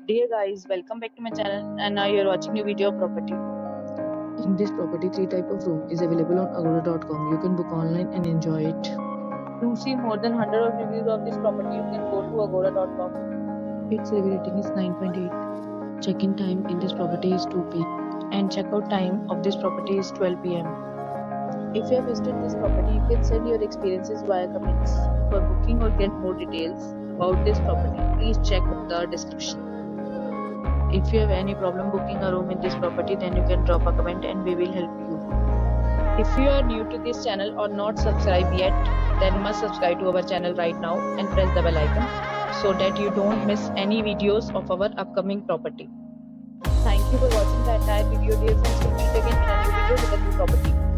Dear guys, welcome back to my channel and now you're watching new video of property. In this property, three type of room is available on agoda.com. You can book online and enjoy it. To see more than 100 of reviews of this property, you can go to agoda.com. Its review rating is 9.8. Check-in time in this property is 2 p.m. And checkout time of this property is 12 p.m. If you have visited this property, you can send your experiences via comments. For booking or get more details about this property, please check the description. If you have any problem booking a room in this property, then you can drop a comment and we will help you. If you are new to this channel or not subscribed yet, then must subscribe to our channel right now and press the bell icon so that you don't miss any videos of our upcoming property. Thank you for watching the entire video, dear friends. We'll meet again in a new video with a new property.